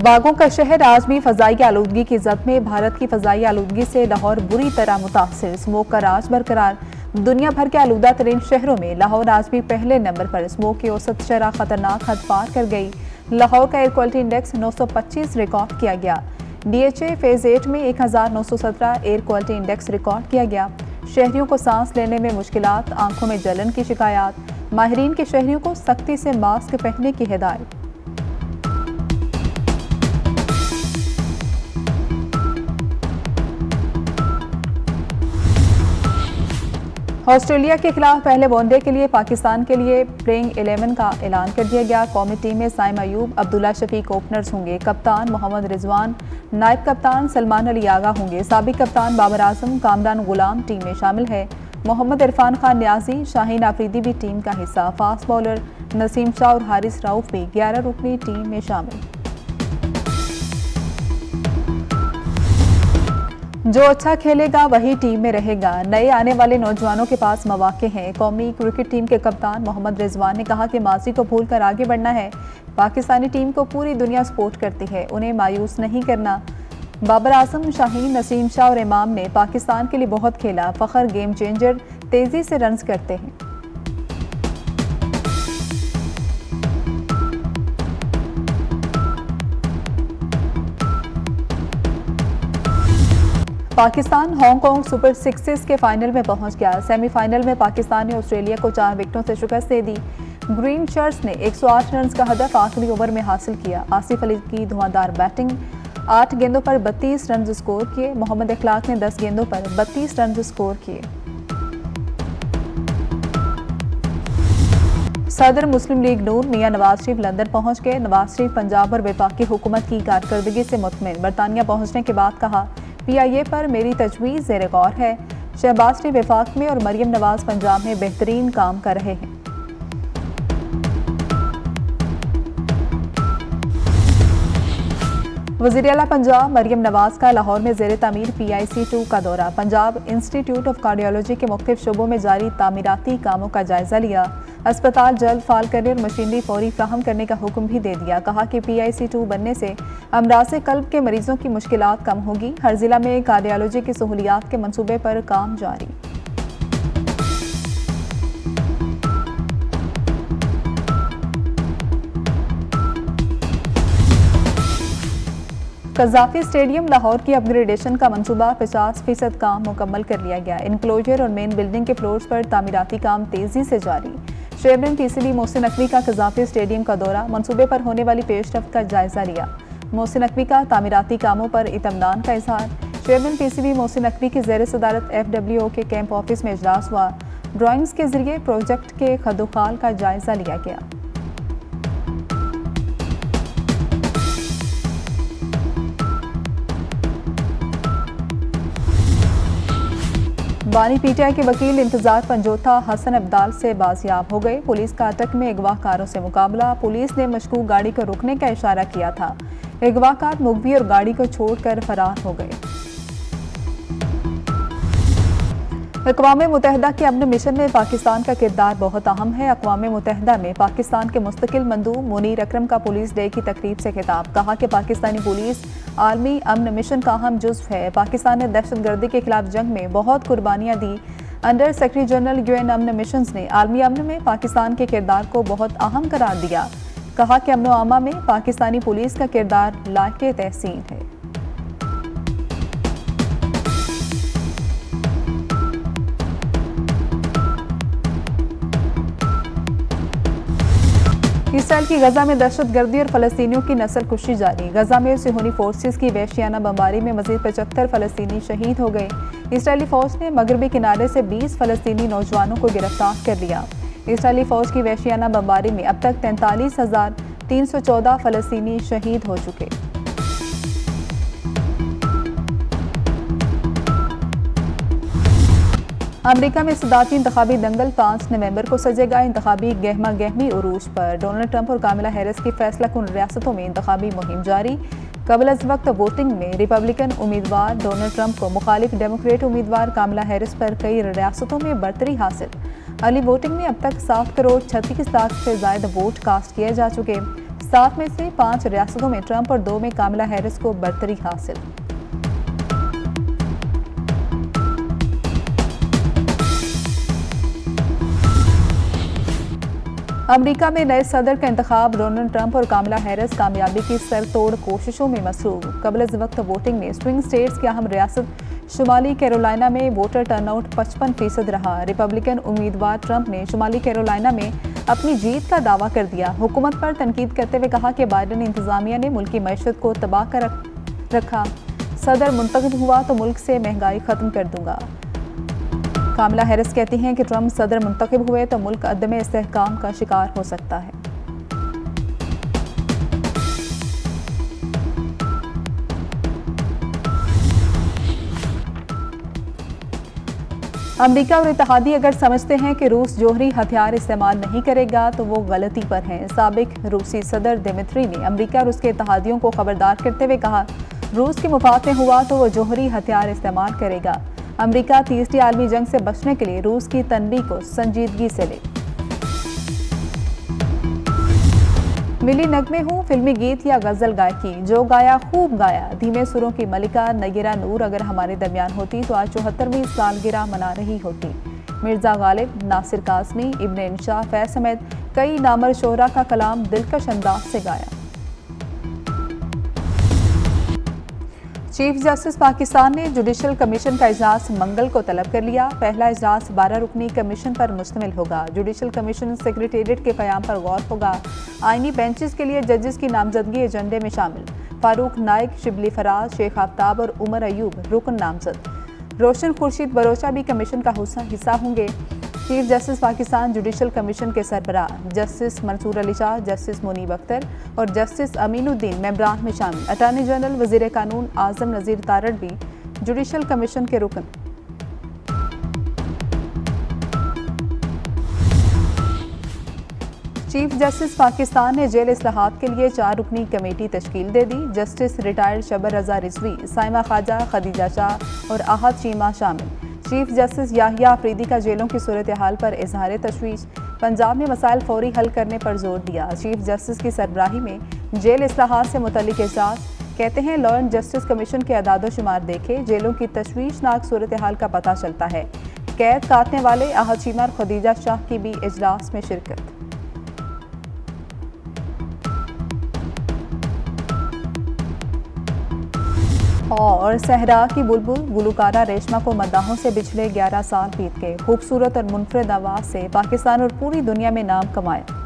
बागों का शहर आज भी फजाई आलूदगी की जद में। भारत की फजाई आलूदगी से लाहौर बुरी तरह मुतासिर। स्मोक का राज बरकरार। दुनिया भर के आलूदा तरीन शहरों में लाहौर आज भी पहले नंबर पर। स्मोक की औसत शरह खतरनाक हद पार कर गई। लाहौर का एयर क्वालिटी इंडेक्स 925 रिकॉर्ड किया गया। DHA फेज 8 में 1917 एयर क्वालिटी इंडेक्स रिकॉर्ड किया गया। शहरियों को सांस लेने में मुश्किलात, आंखों में जलन की शिकायत। माहिरीन के शहरियों को सख्ती से मास्क पहनने की हिदायत। ऑस्ट्रेलिया के खिलाफ पहले वनडे के लिए पाकिस्तान के लिए प्लेइंग 11 का ऐलान कर दिया गया। कौमी टीम में साइम अयूब, अब्दुल्ला शफीक ओपनर्स होंगे। कप्तान मोहम्मद रिजवान, नायब कप्तान सलमान अली आगा होंगे। साबिक कप्तान बाबर आजम, कामरान गुलाम टीम में शामिल है। मोहम्मद इरफान खान न्याजी, शाहीन आफरीदी भी टीम का हिस्सा। फास्ट बॉलर नसीम शाह और हारिस राउफ भी 11 रुकनी टीम में शामिल। जो अच्छा खेलेगा वही टीम में रहेगा। नए आने वाले नौजवानों के पास मौके हैं। कौमी क्रिकेट टीम के कप्तान मोहम्मद रिजवान ने कहा कि माजी को भूलकर आगे बढ़ना है। पाकिस्तानी टीम को पूरी दुनिया सपोर्ट करती है, उन्हें मायूस नहीं करना। बाबर आजम, शाहीन, नसीम शाह और इमाम ने पाकिस्तान के लिए बहुत खेला। फखर गेम चेंजर, तेजी से रन्स करते हैं। पाकिस्तान हांगकांग सुपर सिक्सेस के फाइनल में पहुंच गया। सेमीफाइनल में पाकिस्तान ने ऑस्ट्रेलिया को 4 विकेटों से शिकस्त दे दी। ग्रीन शर्ट्स ने 108 रन का हदफ आखिरी ओवर में हासिल किया। आसिफ अली की धुआंधार बैटिंग, 8 गेंदों पर 32 रन स्कोर किए। मोहम्मद इखलाक ने 10 गेंदों पर 32 रन स्कोर किए। सदर मुस्लिम लीग नून मियां नवाज शरीफ लंदन पहुंच गए। नवाज शरीफ पंजाब और वफाकी हुकूमत की कारकर्दगी से मुतमिन। बरतानिया पहुंचने के बाद कहा, PIA पर मेरी तजवीज़ ज़ेर गौर है। शहबाज शरीफ वफाक में और मरियम नवाज पंजाब में बेहतरीन काम कर रहे हैं। वज़ीर आला पंजाब मरियम नवाज का लाहौर में ज़ेर तामीर PIC2 का दौरा। पंजाब इंस्टीट्यूट ऑफ कार्डियोलॉजी के मुख्तलिफ शोबों में जारी तामीराती कामों का जायजा लिया। अस्पताल जल्द फाल करने और मशीनरी फौरी फ्राहम करने का हुक्म भी दे दिया। कहा कि PIC2 बनने से अमराज़ क़ल्ब के मरीजों की मुश्किलात कम होगी। हर जिला में कार्डियोलॉजी की सहूलियात के मंसूबे पर काम जारी। कज़ाफ़ी स्टेडियम लाहौर की अपग्रेडेशन का मंसूबा 50% काम मुकम्मल कर लिया गया। इनक्लोजर और मेन बिल्डिंग के फ्लोर्स पर तामीराती काम तेजी से जारी। चेयरमैन PCB मोहसिन नकवी का कज़ाफ़ी स्टेडियम का दौरा, मंसूबे पर होने वाली पेशरफ्त का जायजा लिया। मोहसिन नकवी का तामीराती कामों पर इत्मीनान का इजहार। चेयरमैन PCB मोहसिन नकवी की ज़ेर सदारत FWO के कैंप ऑफिस में इजलास हुआ। ड्राइंग्स के जरिए प्रोजेक्ट के खदोखाल का जायजा लिया गया। बानी PTI के वकील इंतजार पंजोथा हसन अब्दाल से बाजियाब हो गए। पुलिस का अटक में अगवाकारों से मुकाबला। पुलिस ने मशकूक गाड़ी को रोकने का इशारा किया था। अगवाकार मुगवी और गाड़ी को छोड़कर फरार हो गए। अक़वाम मुत्तहिदा के अमन मिशन में पाकिस्तान का किरदार बहुत अहम है। अक़वाम मुत्तहिदा में पाकिस्तान के मुस्तकिल मंदूब मुनीर अकरम का पुलिस डे की तकरीब से खिताब। कहा कि पाकिस्तानी पुलिस आलमी अमन मिशन का अहम जुज़्व है। पाकिस्तान ने दहशतगर्दी के खिलाफ जंग में बहुत कुर्बानियाँ दी। अंडर सेक्रेटरी जनरल UN अमन मिशन ने आलमी अमन में पाकिस्तान के किरदार को बहुत अहम करार दिया। कहा कि अमन आमा में पाकिस्तानी पुलिस का किरदार लायक़े तहसीन है। इसराइल की गजा में दहशतगर्दी और फलस्तीनियों की नस्ल कुशी जारी। गजा में सिहोनी फोर्सेस की वहशियाना बमबारी में मजीद 75 फलस्तीनी शहीद हो गए। इसराइली फौज ने मगरबी किनारे से 20 फलस्तीनी नौजवानों को गिरफ्तार कर लिया। इसराइली फौज की वहशियाना बमबारी में अब तक 43,314 फलस्तीनी शहीद हो चुके। अमेरिका में सदारती इंतखाबी दंगल 5 नवंबर को सजेगा। इंतखाबी गहमा गहमी उरूज पर। डोनाल्ड ट्रंप और कामिला हैरिस की फैसला कुन रियासतों में इंतखाबी मुहिम जारी। कबल अज वक्त वोटिंग में रिपब्लिकन उम्मीदवार डोनाल्ड ट्रंप को मुखालिफ डेमोक्रेट उम्मीदवार कामिला हैरिस पर कई रियासतों में बढ़तरी हासिल। अर्ली वोटिंग में अब तक 7 करोड़ 36 लाख से ज्यादा वोट कास्ट किए जा चुके। 7 में से 5 रियासतों में ट्रंप और 2 में कामला हैरिस को बरतरी हासिल। अमेरिका में नए सदर का इंतखाब, डोनाल्ड ट्रंप और कामला हैरिस कामयाबी की सरतोड़ कोशिशों में मसरूफ। कबल वक्त वोटिंग में स्विंग स्टेट्स की अहम रियासत शुमाली कैरोलिना में वोटर टर्नआउट 55% रहा। रिपब्लिकन उम्मीदवार ट्रंप ने शुमाली कैरोलिना में अपनी जीत का दावा कर दिया। हुकूमत पर तनकीद करते हुए कहा कि बाइडेन इंतजामिया ने मुल्क की मईशत को तबाह कर रखा। सदर मुंतखब हुआ तो मुल्क से महंगाई खत्म कर दूंगा। कामला हैरिस कहती हैं कि ट्रंप सदर मुंतखब हुए तो मुल्क अदम इस्तेहकाम का शिकार हो सकता है। अमेरिका और इत्तेहादी अगर समझते हैं कि रूस जोहरी हथियार इस्तेमाल नहीं करेगा तो वो गलती पर हैं। साबिक रूसी सदर दिमित्री ने अमेरिका और उसके इत्तेहादियों को खबरदार करते हुए कहा, रूस के मुफाद में हुआ तो वो जोहरी हथियार इस्तेमाल करेगा। अमेरिका तीसरी आलमी जंग से बचने के लिए रूस की तनबीह को संजीदगी से ले। मिली नगमे हूँ, फिल्मी गीत या गजल गायकी, जो गाया खूब गाया। धीमे सुरों की मलिका नय्यरा नूर अगर हमारे दरमियान होती तो आज 74वीं सालगिरह मना रही होती। मिर्जा गालिब, नासिर काज़मी, इब्न इंशा, फैज समेत कई नामर शोहरा का कलाम दिलकश अंदाज से गाया। चीफ जस्टिस पाकिस्तान ने जुडिशल कमीशन का इजलास मंगल को तलब कर लिया। पहला इजलास 12 रुकनी कमीशन पर मुश्तमिल होगा। जुडिशल कमीशन सेक्रेटेरिएट के क़याम पर गौर होगा। आईनी बेंचेस के लिए जजेस की नामजदगी एजेंडे में शामिल। फारूक नाइक, शिबली फराज, शेख आफ्ताब और उमर अयूब रुकन नामजद। रोशन खुर्शीद बलोचा भी कमीशन का हिस्सा होंगे। Chief justice Pakistan judicial commission के सरबराह जस्टिस मंसूर अली शाह, जस्टिस मुनीब अख्तर और जस्टिस अमीनुद्दीन मेंबरान में शामिल। अटॉर्नी जनरल, वजीर कानून आजम नज़ीर तारड़ भी जुडिशल कमीशन के रुकन। चीफ जस्टिस पाकिस्तान ने जेल इस्लाहात के लिए 4 रुकनी कमेटी तश्कील दे दी। जस्टिस रिटायर्ड शबर रजा रिजवी, साइमा ख्वाजा, खदीजा शाह और आहद चीमा शामिल। चीफ जस्टिस याहिया अफरीदी का जेलों की सूरत हाल पर इजहार तशवीश। पंजाब में मसाइल फौरी हल करने पर जोर दिया। चीफ जस्टिस की सरबराही में जेल इस्लाहात से मुतल्लिक इजलास। कहते हैं लॉ एंड जस्टिस कमीशन के अदादोशुमार देखे जेलों की तशवीशनाक सूरत हाल का पता चलता है। कैद काटने वाले आहद चीमा और खदीजा शाह की भी इजलास में शिरकत। और सहरा की बुलबुल गुलकारा रेशमा को मद्दाहों से पिछले 11 साल बीत गए। खूबसूरत और मुनफरद आवाज़ से पाकिस्तान और पूरी दुनिया में नाम कमाया।